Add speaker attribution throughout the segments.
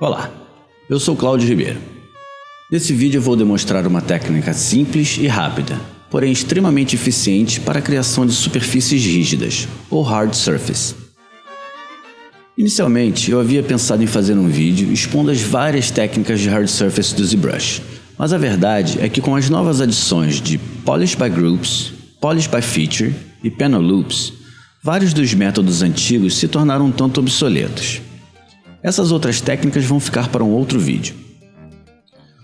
Speaker 1: Olá, eu sou Cláudio Ribeiro. Nesse vídeo eu vou demonstrar uma técnica simples e rápida, porém extremamente eficiente para a criação de superfícies rígidas, ou hard surface. Inicialmente eu havia pensado em fazer um vídeo expondo as várias técnicas de hard surface do ZBrush, mas a verdade é que com as novas adições de Polish by Groups, Polish by Feature e Panel Loops, vários dos métodos antigos se tornaram um tanto obsoletos. Essas outras técnicas vão ficar para um outro vídeo.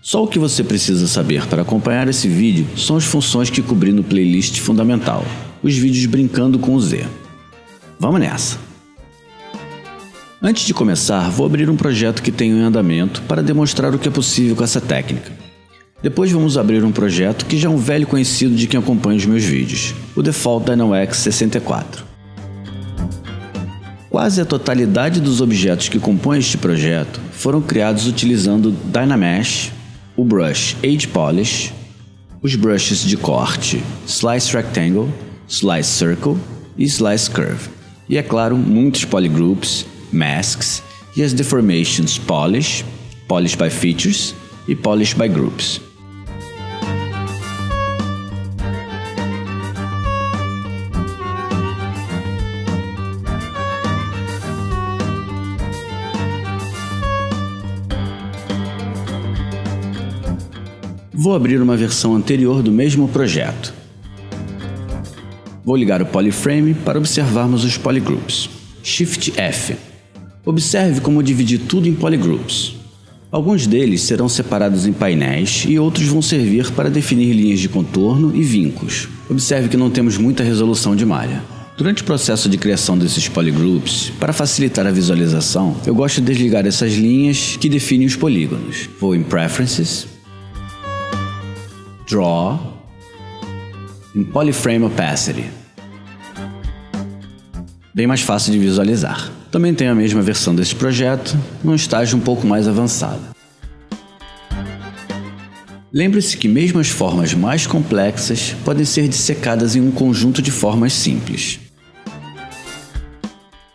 Speaker 1: Só o que você precisa saber para acompanhar esse vídeo são as funções que cobri no playlist fundamental, os vídeos brincando com o Z. Vamos nessa! Antes de começar, vou abrir um projeto que tenho em andamento para demonstrar o que é possível com essa técnica. Depois vamos abrir um projeto que já é um velho conhecido de quem acompanha os meus vídeos, o Default Dynamesh 64. Quase a totalidade dos objetos que compõem este projeto foram criados utilizando Dynamesh, o brush Edge Polish, os brushes de corte Slice Rectangle, Slice Circle e Slice Curve, e é claro, muitos polygroups, masks e as deformations Polish, Polish by Features e Polish by Groups. Vou abrir uma versão anterior do mesmo projeto. Vou ligar o Polyframe para observarmos os polygroups. Shift F. Observe como dividi tudo em polygroups. Alguns deles serão separados em painéis e outros vão servir para definir linhas de contorno e vincos. Observe que não temos muita resolução de malha. Durante o processo de criação desses polygroups, para facilitar a visualização, eu gosto de desligar essas linhas que definem os polígonos. Vou em Preferences, Draw, em Polyframe Opacity. Bem mais fácil de visualizar. Também tenho a mesma versão desse projeto, num estágio um pouco mais avançado. Lembre-se que mesmo as formas mais complexas podem ser dissecadas em um conjunto de formas simples.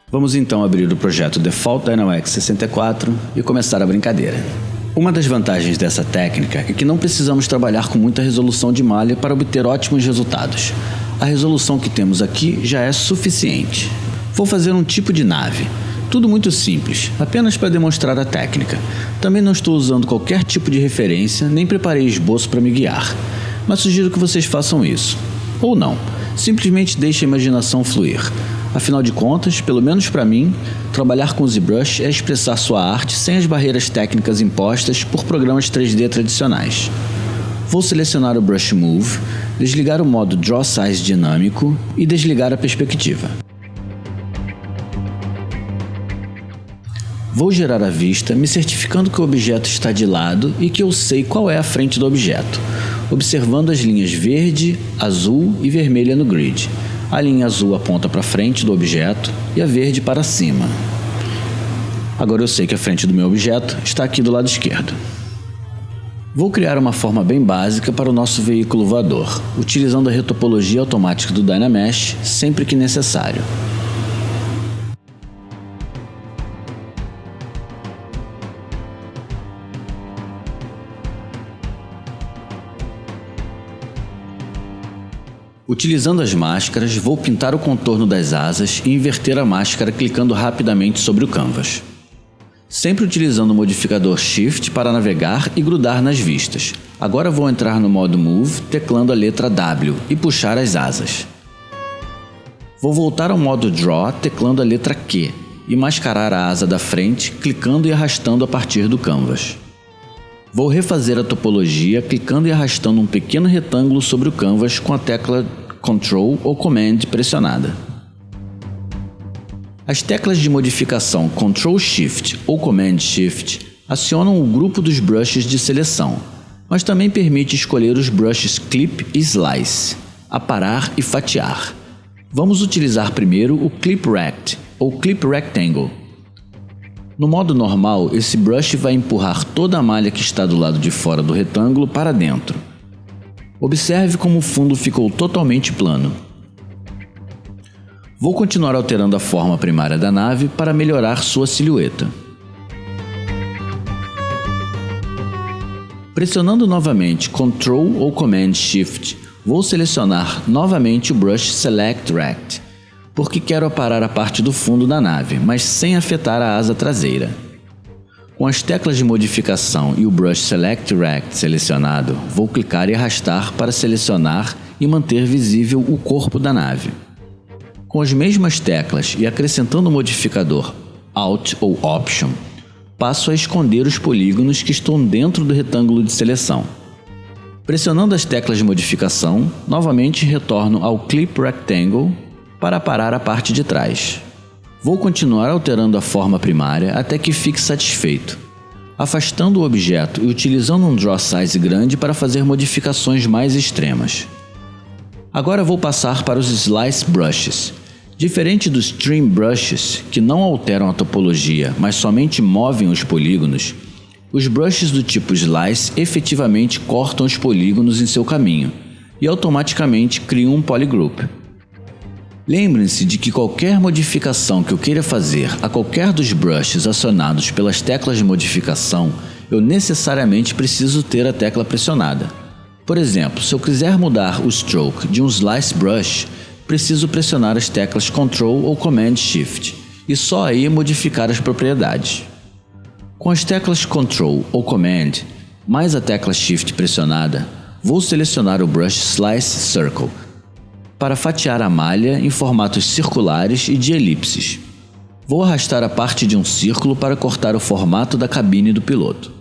Speaker 1: Vamos então abrir o projeto Default Dynamesh 64 e começar a brincadeira. Uma das vantagens dessa técnica é que não precisamos trabalhar com muita resolução de malha para obter ótimos resultados. A resolução que temos aqui já é suficiente. Vou fazer um tipo de nave. Tudo muito simples, apenas para demonstrar a técnica. Também não estou usando qualquer tipo de referência, nem preparei esboço para me guiar. Mas sugiro que vocês façam isso. Ou não, simplesmente deixe a imaginação fluir. Afinal de contas, pelo menos para mim, trabalhar com o ZBrush é expressar sua arte sem as barreiras técnicas impostas por programas 3D tradicionais. Vou selecionar o Brush Move, desligar o modo Draw Size dinâmico e desligar a perspectiva. Vou gerar a vista, me certificando que o objeto está de lado e que eu sei qual é a frente do objeto, observando as linhas verde, azul e vermelha no grid. A linha azul aponta para frente do objeto e a verde para cima. Agora eu sei que a frente do meu objeto está aqui do lado esquerdo. Vou criar uma forma bem básica para o nosso veículo voador, utilizando a retopologia automática do Dynamesh sempre que necessário. Utilizando as máscaras, vou pintar o contorno das asas e inverter a máscara clicando rapidamente sobre o canvas. Sempre utilizando o modificador Shift para navegar e grudar nas vistas. Agora vou entrar no modo Move, teclando a letra W e puxar as asas. Vou voltar ao modo Draw, teclando a letra Q e mascarar a asa da frente, clicando e arrastando a partir do canvas. Vou refazer a topologia clicando e arrastando um pequeno retângulo sobre o canvas com a tecla Ctrl ou Command pressionada. As teclas de modificação Ctrl Shift ou Command Shift acionam o grupo dos brushes de seleção, mas também permite escolher os brushes Clip e Slice, aparar e fatiar. Vamos utilizar primeiro o Clip Rect ou Clip Rectangle. No modo normal, esse brush vai empurrar toda a malha que está do lado de fora do retângulo para dentro. Observe como o fundo ficou totalmente plano. Vou continuar alterando a forma primária da nave para melhorar sua silhueta. Pressionando novamente Ctrl ou Command Shift, vou selecionar novamente o Brush Select Rect, porque quero aparar a parte do fundo da nave, mas sem afetar a asa traseira. Com as teclas de modificação e o Brush Select Rect selecionado, vou clicar e arrastar para selecionar e manter visível o corpo da nave. Com as mesmas teclas e acrescentando o modificador Alt ou Option, passo a esconder os polígonos que estão dentro do retângulo de seleção. Pressionando as teclas de modificação, novamente retorno ao Clip Rectangle para aparar a parte de trás. Vou continuar alterando a forma primária até que fique satisfeito, afastando o objeto e utilizando um Draw Size grande para fazer modificações mais extremas. Agora vou passar para os Slice Brushes. Diferente dos Trim Brushes, que não alteram a topologia, mas somente movem os polígonos, os brushes do tipo Slice efetivamente cortam os polígonos em seu caminho e automaticamente criam um polygroup. Lembrem-se de que qualquer modificação que eu queira fazer a qualquer dos brushes acionados pelas teclas de modificação, eu necessariamente preciso ter a tecla pressionada. Por exemplo, se eu quiser mudar o stroke de um Slice Brush, preciso pressionar as teclas Ctrl ou Command Shift e só aí modificar as propriedades. Com as teclas Ctrl ou Command, mais a tecla Shift pressionada, vou selecionar o Brush Slice Circle para fatiar a malha em formatos circulares e de elipses. Vou arrastar a parte de um círculo para cortar o formato da cabine do piloto.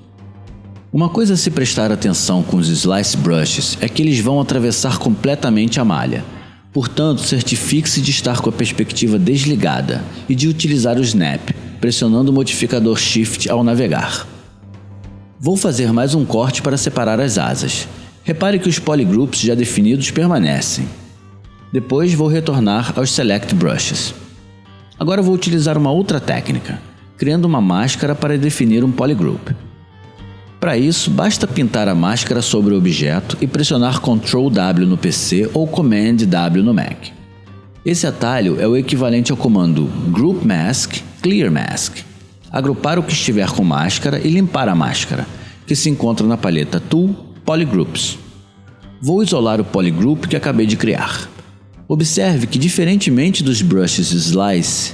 Speaker 1: Uma coisa a se prestar atenção com os Slice Brushes é que eles vão atravessar completamente a malha. Portanto, certifique-se de estar com a perspectiva desligada e de utilizar o Snap, pressionando o modificador Shift ao navegar. Vou fazer mais um corte para separar as asas. Repare que os polygroups já definidos permanecem. Depois vou retornar aos Select Brushes. Agora vou utilizar uma outra técnica, criando uma máscara para definir um polygroup. Para isso, basta pintar a máscara sobre o objeto e pressionar Ctrl W no PC ou Command W no Mac. Esse atalho é o equivalente ao comando Group Mask, Clear Mask. Agrupar o que estiver com máscara e limpar a máscara, que se encontra na paleta Tool Polygroups. Vou isolar o polygroup que acabei de criar. Observe que, diferentemente dos brushes Slice,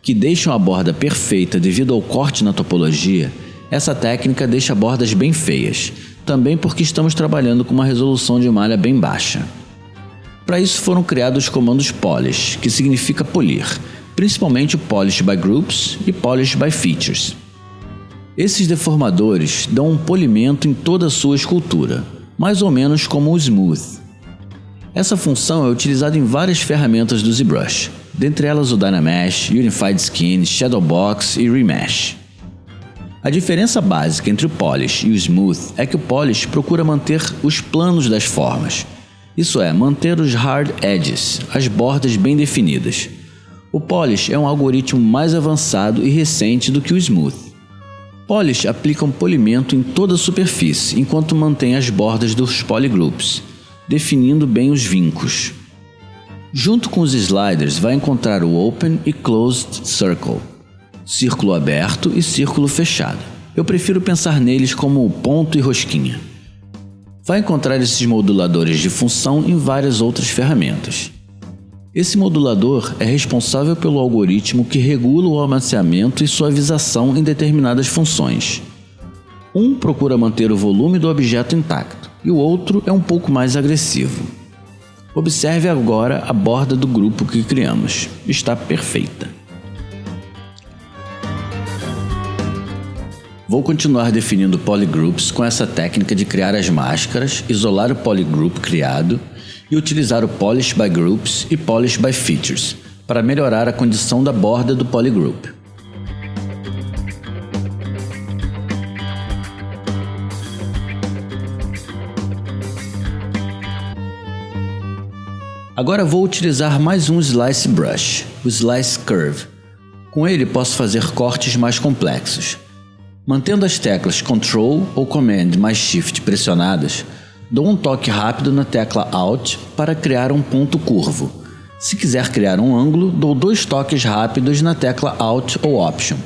Speaker 1: que deixam a borda perfeita devido ao corte na topologia, essa técnica deixa bordas bem feias, também porque estamos trabalhando com uma resolução de malha bem baixa. Para isso foram criados os comandos Polish, que significa polir, principalmente o Polish by Groups e Polish by Features. Esses deformadores dão um polimento em toda a sua escultura, mais ou menos como o Smooth. Essa função é utilizada em várias ferramentas do ZBrush, dentre elas o Dynamesh, Unified Skin, Shadowbox e Remesh. A diferença básica entre o Polish e o Smooth é que o Polish procura manter os planos das formas, isso é, manter os hard edges, as bordas bem definidas. O Polish é um algoritmo mais avançado e recente do que o Smooth. Polish aplica um polimento em toda a superfície, enquanto mantém as bordas dos polygroups, definindo bem os vincos. Junto com os sliders vai encontrar o Open e Closed Circle, círculo aberto e círculo fechado. Eu prefiro pensar neles como ponto e rosquinha. Vai encontrar esses moduladores de função em várias outras ferramentas. Esse modulador é responsável pelo algoritmo que regula o amaciamento e suavização em determinadas funções. Um procura manter o volume do objeto intacto, e o outro é um pouco mais agressivo. Observe agora a borda do grupo que criamos. Está perfeita. Vou continuar definindo polygroups com essa técnica de criar as máscaras, isolar o polygroup criado e utilizar o Polish by Groups e Polish by Features para melhorar a condição da borda do polygroup. Agora vou utilizar mais um Slice Brush, o Slice Curve. Com ele posso fazer cortes mais complexos. Mantendo as teclas Ctrl ou Command mais Shift pressionadas, dou um toque rápido na tecla Alt para criar um ponto curvo. Se quiser criar um ângulo, dou 2 toques rápidos na tecla Alt ou Option.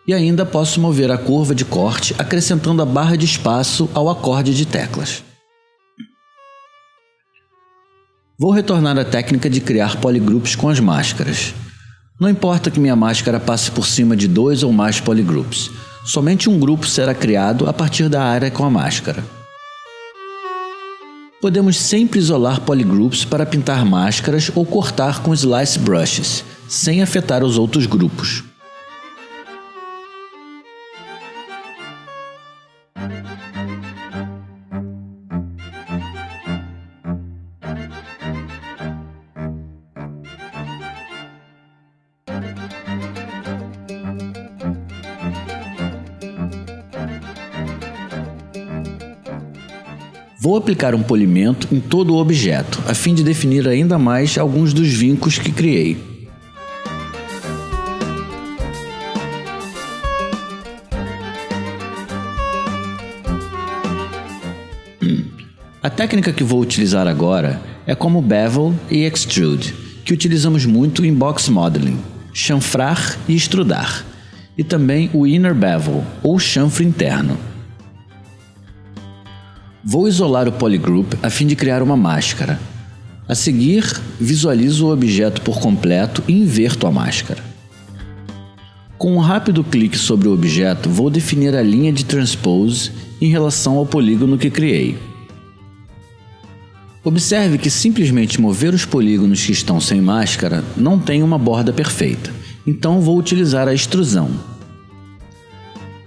Speaker 1: E ainda posso mover a curva de corte acrescentando a barra de espaço ao acorde de teclas. Vou retornar à técnica de criar polygroups com as máscaras. Não importa que minha máscara passe por cima de 2 ou mais polygroups, somente um grupo será criado a partir da área com a máscara. Podemos sempre isolar polygroups para pintar máscaras ou cortar com slice brushes, sem afetar os outros grupos. Vou aplicar um polimento em todo o objeto, a fim de definir ainda mais alguns dos vincos que criei. A técnica que vou utilizar agora é como bevel e extrude, que utilizamos muito em box modeling, chanfrar e extrudar, e também o inner bevel, ou chanfro interno. Vou isolar o polygroup a fim de criar uma máscara. A seguir, visualizo o objeto por completo e inverto a máscara. Com um rápido clique sobre o objeto, vou definir a linha de transpose em relação ao polígono que criei. Observe que simplesmente mover os polígonos que estão sem máscara não tem uma borda perfeita, então vou utilizar a extrusão.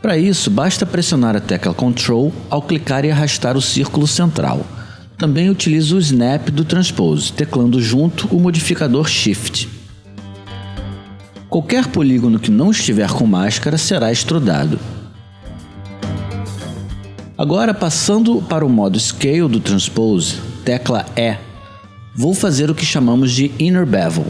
Speaker 1: Para isso, basta pressionar a tecla Ctrl ao clicar e arrastar o círculo central. Também utilizo o Snap do Transpose, teclando junto o modificador Shift. Qualquer polígono que não estiver com máscara será extrudado. Agora, passando para o modo Scale do Transpose, tecla E, vou fazer o que chamamos de Inner Bevel.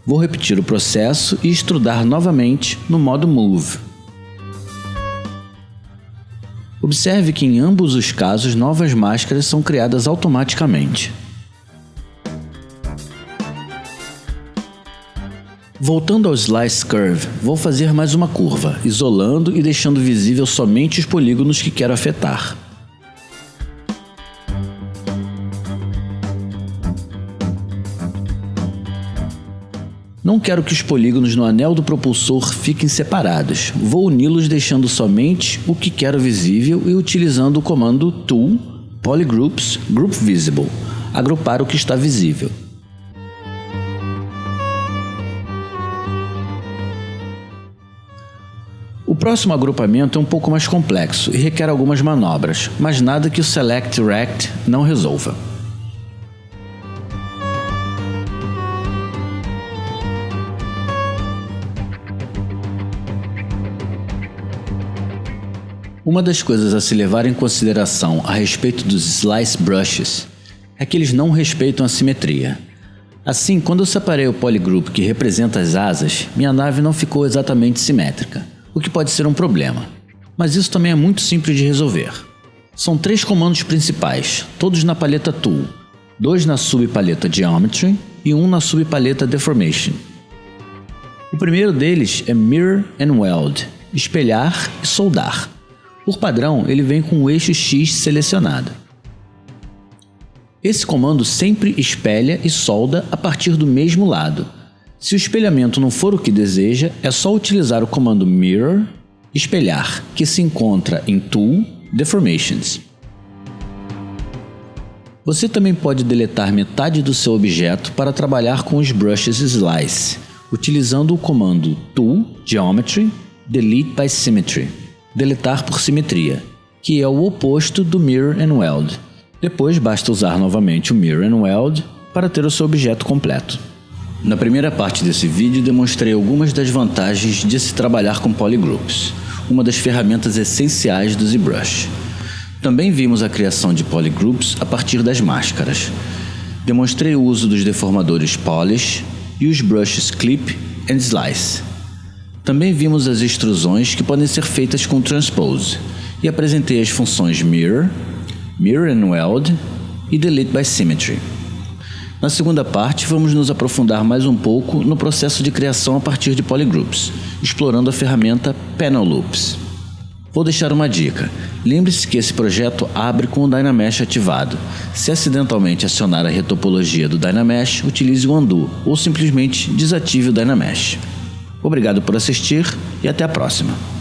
Speaker 1: Vou repetir o processo e extrudar novamente no modo Move. Observe que em ambos os casos novas máscaras são criadas automaticamente. Voltando ao Slice Curve, vou fazer mais uma curva, isolando e deixando visível somente os polígonos que quero afetar. Não quero que os polígonos no anel do propulsor fiquem separados. Vou uni-los deixando somente o que quero visível e utilizando o comando Tool, Polygroups, Group Visible, agrupar o que está visível. O próximo agrupamento é um pouco mais complexo e requer algumas manobras, mas nada que o Select Rect não resolva. Uma das coisas a se levar em consideração a respeito dos Slice Brushes é que eles não respeitam a simetria. Assim, quando eu separei o polygroup que representa as asas, minha nave não ficou exatamente simétrica, o que pode ser um problema. Mas isso também é muito simples de resolver. São 3 comandos principais, todos na paleta Tool, 2 na subpaleta Geometry e 1 na subpaleta Deformation. O primeiro deles é Mirror and Weld, espelhar e soldar. Por padrão, ele vem com o eixo X selecionado. Esse comando sempre espelha e solda a partir do mesmo lado. Se o espelhamento não for o que deseja, é só utilizar o comando Mirror, espelhar, que se encontra em Tool, Deformations. Você também pode deletar metade do seu objeto para trabalhar com os brushes Slice, utilizando o comando Tool, Geometry, Delete by Symmetry. Deletar por simetria, que é o oposto do Mirror and Weld. Depois basta usar novamente o Mirror and Weld para ter o seu objeto completo. Na primeira parte desse vídeo demonstrei algumas das vantagens de se trabalhar com polygroups, uma das ferramentas essenciais do ZBrush. Também vimos a criação de polygroups a partir das máscaras. Demonstrei o uso dos deformadores Polish e os brushes Clip and Slice. Também vimos as extrusões que podem ser feitas com Transpose e apresentei as funções Mirror, Mirror and Weld e Delete by Symmetry. Na segunda parte, vamos nos aprofundar mais um pouco no processo de criação a partir de polygroups, explorando a ferramenta Panel Loops. Vou deixar uma dica. Lembre-se que esse projeto abre com o Dynamesh ativado. Se acidentalmente acionar a retopologia do Dynamesh, utilize o Undo ou simplesmente desative o Dynamesh. Obrigado por assistir e até a próxima.